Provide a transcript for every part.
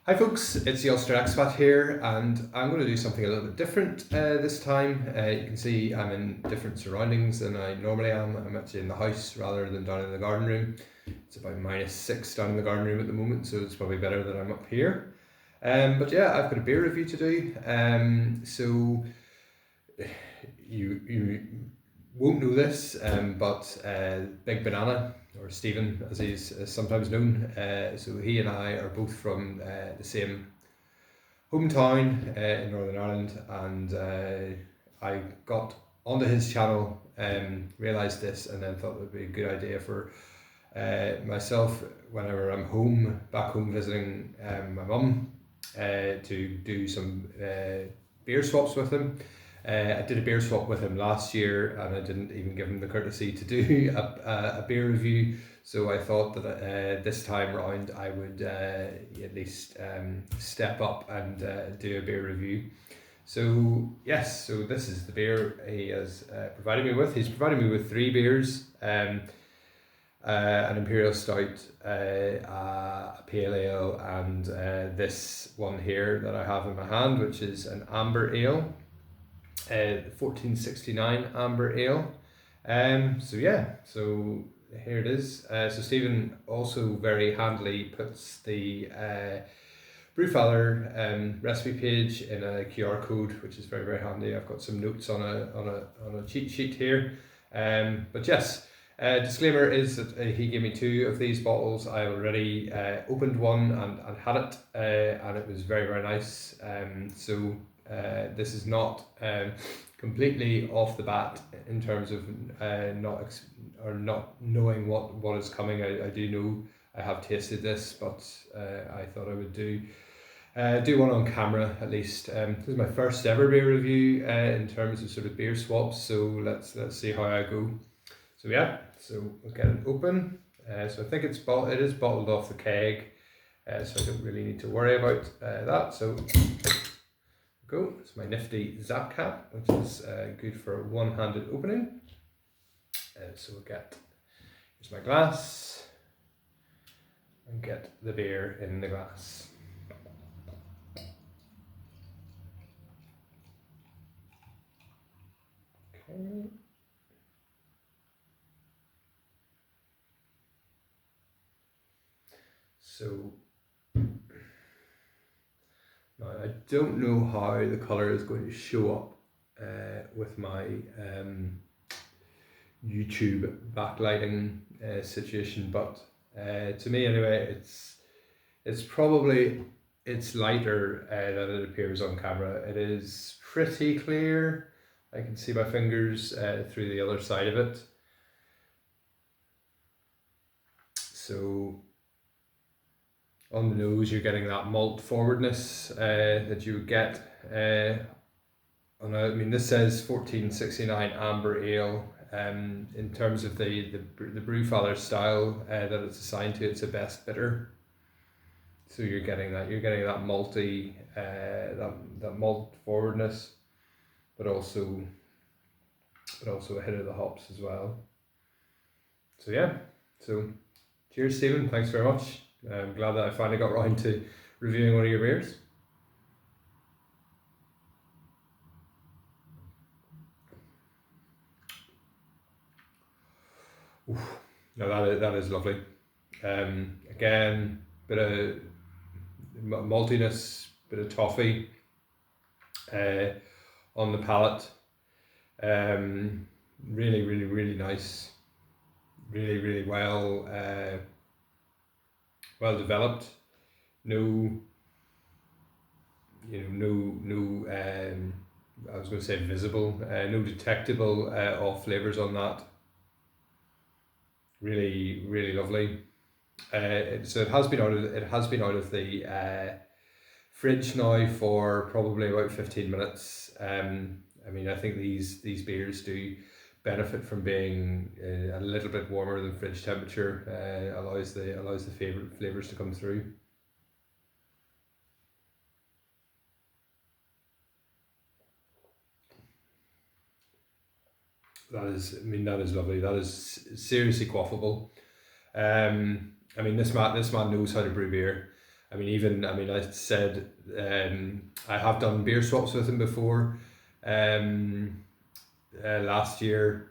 Hi folks, it's the Ulster Expat here, and I'm going to do something a little bit different this time. You can see I'm in different surroundings than I normally am. I'm actually in the house rather than down in the garden room. It's about -6 down in the garden room at the moment, so it's probably better that I'm up here. But yeah, I've got a beer review to do. So you won't know this, but Big Banana, or Stephen as he's sometimes known, so he and I are both from the same hometown in Northern Ireland, and I got onto his channel, realised this, and then thought it would be a good idea for myself, whenever I'm back home visiting my mum, to do some beer swaps with him. I did a beer swap with him last year, and I didn't even give him the courtesy to do a beer review. So I thought that this time round I would at least step up and do a beer review. So yes, so this is the beer he has provided me with. He's provided me with 3 beers. An Imperial Stout, a Pale Ale, and this one here that I have in my hand, which is an Amber Ale, 1469 Amber Ale. So yeah, so here it is. So Stephen also very handily puts the Brewfather recipe page in a QR code, which is very handy. I've got some notes on a cheat sheet here. But yes. Disclaimer is that he gave me 2 of these bottles. I already opened one and had it, and it was very nice. So this is not completely off the bat in terms of not knowing what is coming. I do know I have tasted this, but I thought I would do one on camera at least. This is my first ever beer review in terms of sort of beer swaps. So let's see how I go. So yeah, so we'll get it open. So I think it is bottled off the keg, so I don't really need to worry about that. So go. It's my nifty Zap cap, which is good for one-handed opening. So we'll here's my glass, and get the beer in the glass. Okay. So now I don't know how the colour is going to show up with my YouTube backlighting situation, but to me anyway, it's probably lighter than it appears on camera. It is pretty clear. I can see my fingers through the other side of it. So on the nose, you're getting that malt forwardness that you would get. This says 1469 Amber Ale. In terms of the Brewfather style that it's assigned to, it's a best bitter. So you're getting that malty, that malt forwardness, but also a hit of the hops as well. So yeah, so cheers, Stephen. Thanks very much. I'm glad that I finally got around to reviewing one of your beers. Oof. Now that is lovely. Again, bit of maltiness, bit of toffee on the palate. Really nice. Really well developed. No, I was going to say visible. No detectable off flavors on that. Really lovely. So it has been out of the fridge now for probably about 15 minutes. I think these beers do benefit from being a little bit warmer than fridge temperature. Allows the favorite flavors to come through. That is lovely. That is seriously quaffable. This man knows how to brew beer. I mean, even, I mean, I said, I have done beer swaps with him before. Last year,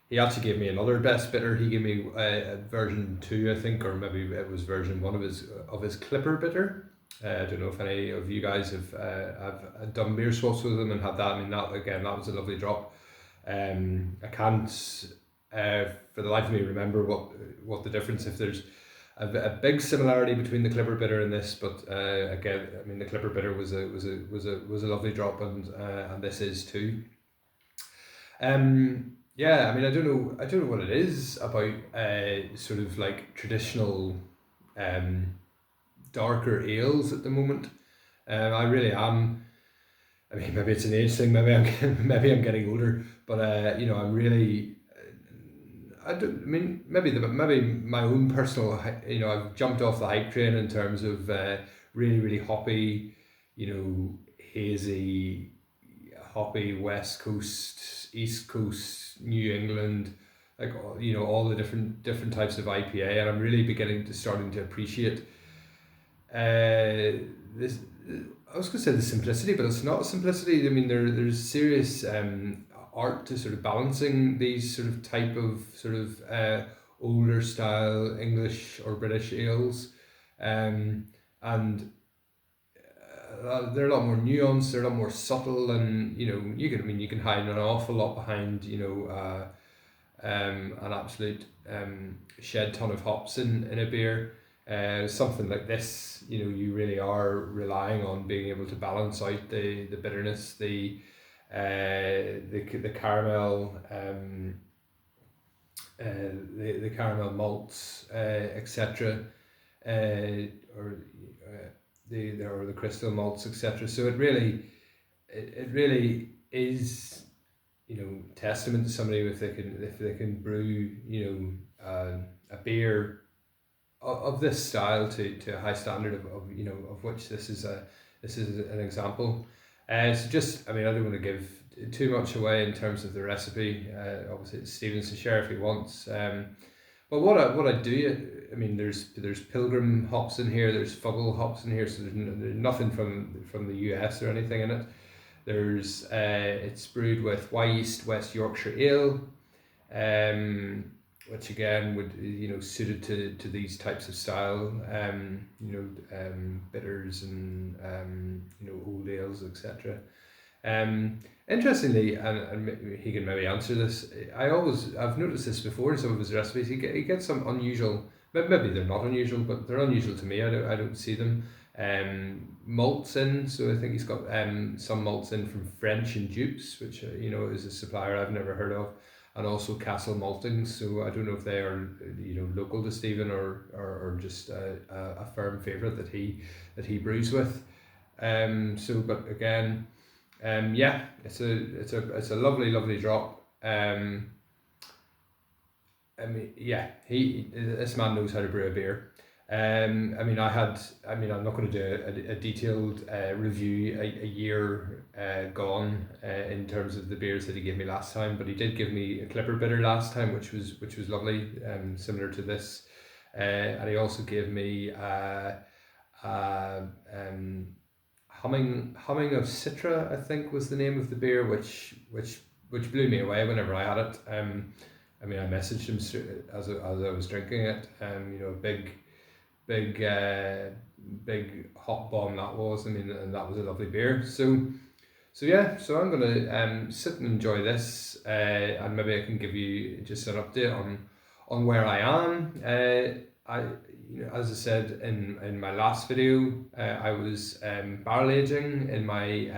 he actually gave me another best bitter. He gave me a version 2, I think, or maybe it was version 1 of his Clipper bitter. I don't know if any of you guys have done beer swaps with him and had that. I mean, that again, that was a lovely drop. I can't for the life of me remember what the difference, if there's a big similarity between the Clipper bitter and this, but again, I mean, the Clipper bitter was a lovely drop, and this is too. Yeah, I mean, I don't know what it is about sort of like traditional darker ales at the moment. I really am. I mean, maybe it's an age thing. Maybe I'm maybe I'm getting older, but you know, I'm really. I don't. I mean, maybe my own personal. You know, I've jumped off the hype train in terms of really hoppy, you know, hazy, hoppy West Coast, East Coast, New England, like you know, all the different types of IPA, and I'm really beginning to starting to appreciate this. I was going to say the simplicity, but it's not simplicity. I mean, there's serious art to sort of balancing these sort of type of sort of older style English or British ales, and they're a lot more nuanced. They're a lot more subtle, and you know, you can hide an awful lot behind, you know, an absolute shed ton of hops in a beer. Something like this, you know, you really are relying on being able to balance out the bitterness, the caramel, the caramel malts, etc., or the crystal malts, etc. So it really is, you know, testament to somebody if they can brew, you know, a beer of this style to a high standard of you know, of which this is an example. So just, I mean, I don't want to give too much away in terms of the recipe. Obviously, it's Stephen's to share if he wants. But what I do, I mean, there's Pilgrim hops in here. There's Fuggle hops in here. So there's nothing from the US or anything in it. There's it's brewed with Yeast West Yorkshire Ale, which again would, you know, suited to these types of style, you know, bitters and you know, old ales, etc. Interestingly, and he can maybe answer this. I've noticed this before in some of his recipes. He gets some unusual. Maybe they're not unusual, but they're unusual to me. I don't see them. Malts in. So I think he's got some malts in from French and Dupes, which you know, is a supplier I've never heard of, and also Castle Maltings. So I don't know if they are, you know, local to Stephen or just a firm favourite that he brews with. So, but again. Yeah, it's a lovely drop. I mean, yeah, this man knows how to brew a beer. I mean, I'm not going to do a detailed review a year gone in terms of the beers that he gave me last time, but he did give me a Clipper bitter last time, which was lovely, similar to this, and he also gave me Humming of Citra, I think was the name of the beer, which blew me away whenever I had it. I mean, I messaged him as I was drinking it. You know, big hot bomb that was. I mean, and that was a lovely beer. So yeah, so I'm gonna sit and enjoy this, and maybe I can give you just an update on where I am. You know, as I said in my last video, I was barrel aging in my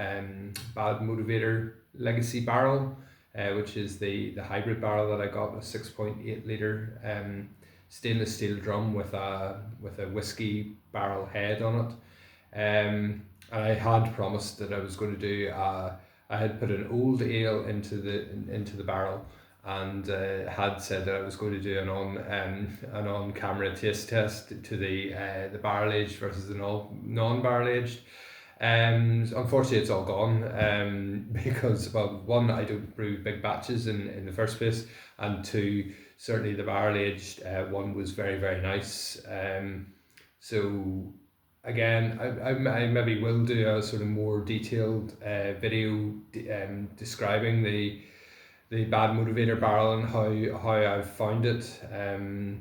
Bad Motivator Legacy barrel, which is the hybrid barrel that I got, a 6.8 litre stainless steel drum with a whiskey barrel head on it. I had promised that I was going to do. I had put an old ale into the barrel, and had said that I was going to do an on camera taste test to the barrel aged versus the non barrel aged. Unfortunately, it's all gone because, well, one, I don't brew big batches in the first place, and two, certainly the barrel aged one was very nice. So again, I maybe will do a sort of more detailed video describing the Bad Motivator barrel and how I've found it.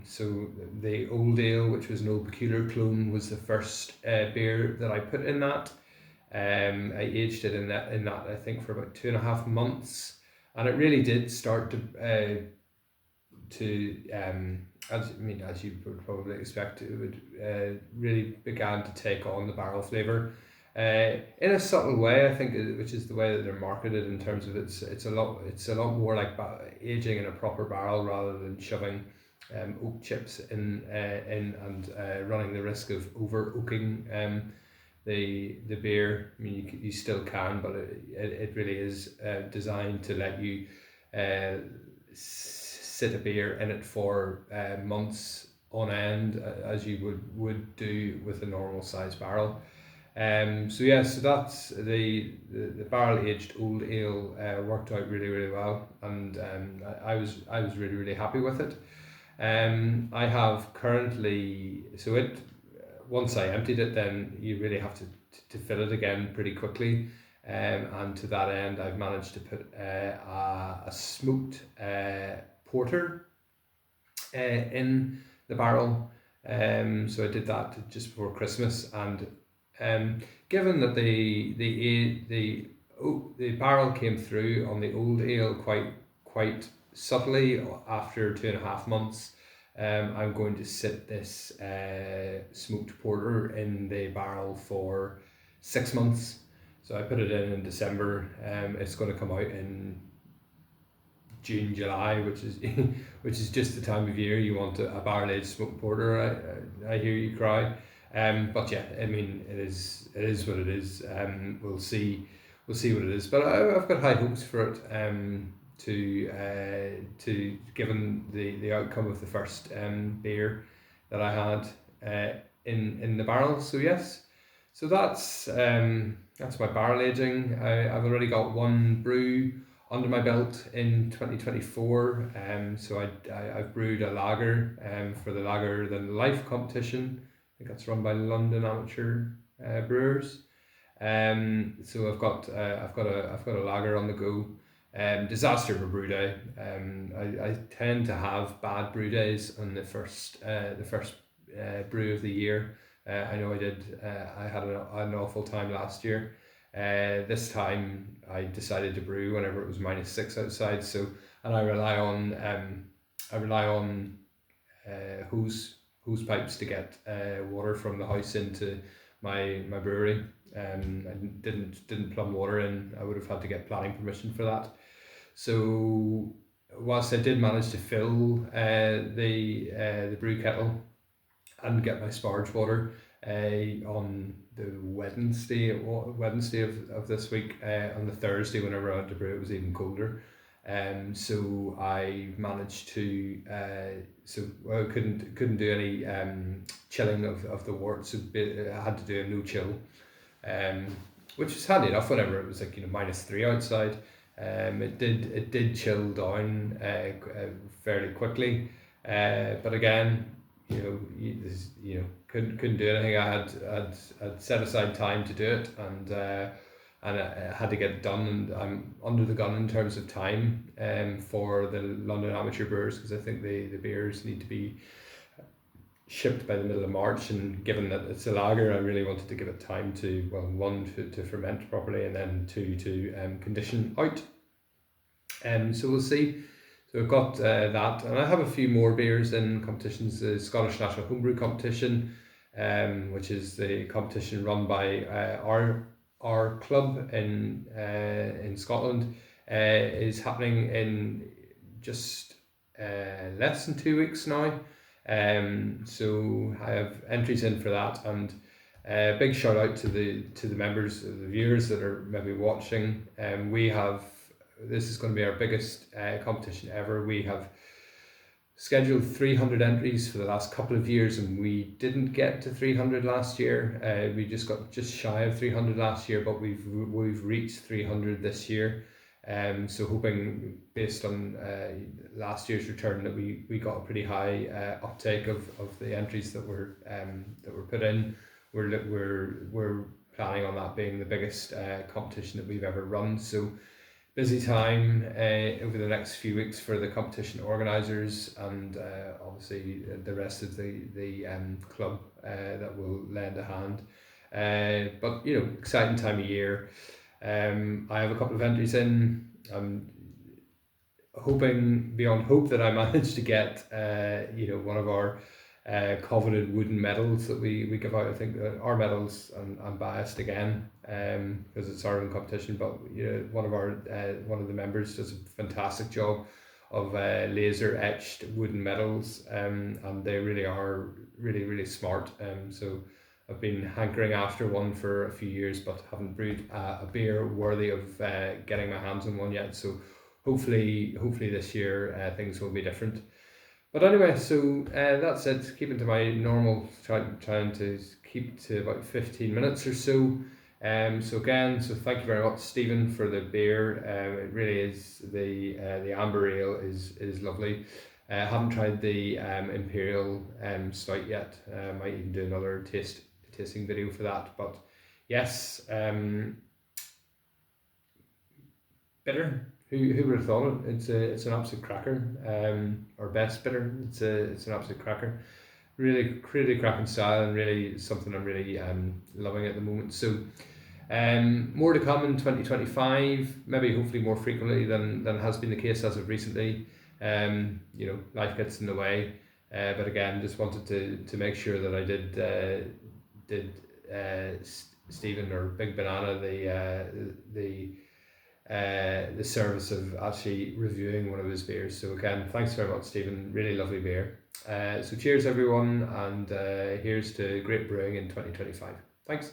So the Old Ale, which was no peculiar clone, was the first beer that I put in that. I aged it in that I think for about 2.5 months, and it really did start as you would probably expect, it would really began to take on the barrel flavor. In a subtle way, I think, which is the way that they're marketed in terms of it's a lot more like aging in a proper barrel rather than shoving oak chips in and running the risk of over oaking the beer. I mean, you still can, but it really is designed to let you sit a beer in it for months on end, as you would do with a normal size barrel. So that's the barrel aged Old Ale worked out really well, and I was really happy with it. I have currently, so it once I emptied it, then you really have to fill it again pretty quickly. And to that end, I've managed to put a smoked porter in the barrel. So I did that just before Christmas, and given that the barrel came through on the Old Ale quite subtly after 2.5 months, I'm going to sit this smoked porter in the barrel for 6 months. So I put it in December. It's going to come out in June, July, which is just the time of year you want a barrel aged smoked porter. I hear you cry. But yeah, I mean, it is what it is. We'll see what it is. But I've got high hopes for it. To given the outcome of the first beer that I had in the barrel. So yes, so that's my barrel aging. I've already got one brew under my belt in 2024. So I've brewed a lager for the Lager Than Life competition. I think that's run by London Amateur Brewers. So I've got a lager on the go. Disaster of a brew day. I tend to have bad brew days on the first brew of the year. I know I did. I had an awful time last year. This time I decided to brew whenever it was -6 outside. So, and I rely on hose pipes to get water from the house into my brewery. I didn't plumb water in. I would have had to get planning permission for that. So whilst I did manage to fill the brew kettle and get my sparge water on the Wednesday of this week, on the Thursday whenever I had to brew it was even colder. So I managed to so I couldn't do any chilling of the wort, so I had to do a no chill, which was handy enough whenever it was like -3 outside. It did chill down fairly quickly, but again, couldn't do anything. I'd set aside time to do it, and I had to get it done, and I'm under the gun in terms of time for the London Amateur Brewers, because I think the beers need to be shipped by the middle of March, and given that it's a lager, I really wanted to give it time to, well, one, to ferment properly, and then two, to condition out. So we'll see. So I've got that, and I have a few more beers in competitions. The Scottish National Homebrew Competition, which is the competition run by our club in Scotland, is happening in just less than 2 weeks now. So I have entries in for that, and big shout out to the members, the viewers that are maybe watching. This is going to be our biggest competition ever. We have scheduled 300 entries for the last couple of years, and we didn't get to 300 last year. We just got just shy of 300 last year, but we've reached 300 this year. So hoping, based on last year's return, that we got a pretty high uptake of the entries that were put in. we're planning on that being the biggest competition that we've ever run. So busy time over the next few weeks for the competition organisers, and obviously the rest of the club that will lend a hand. But exciting time of year. I have a couple of entries in. I'm hoping beyond hope that I managed to get one of our coveted wooden medals that we give out. I think our medals, I'm biased again because it's our own competition, but one of the members does a fantastic job of laser etched wooden medals, and they really are really smart. So I've been hankering after one for a few years, but haven't brewed a beer worthy of getting my hands on one yet. So hopefully this year things will be different. But anyway, so that's it. Keeping to my normal, trying to keep to about 15 minutes or so. So thank you very much, Stephen, for the beer. It really is the amber ale is lovely. I haven't tried the imperial stout yet. Might even do another tasting video for that. But yes, bitter. Who would have thought it? It's an absolute cracker. Our best bitter. It's an absolute cracker. Really cracking style, and really something I'm really loving at the moment. So more to come in 2025. Maybe hopefully more frequently than has been the case as of recently. Life gets in the way. But again, just wanted to make sure that I did Stephen or Big Banana the service of actually reviewing one of his beers. So again, thanks very much, Stephen. Really lovely beer. So cheers everyone, and here's to great brewing in 2025. Thanks.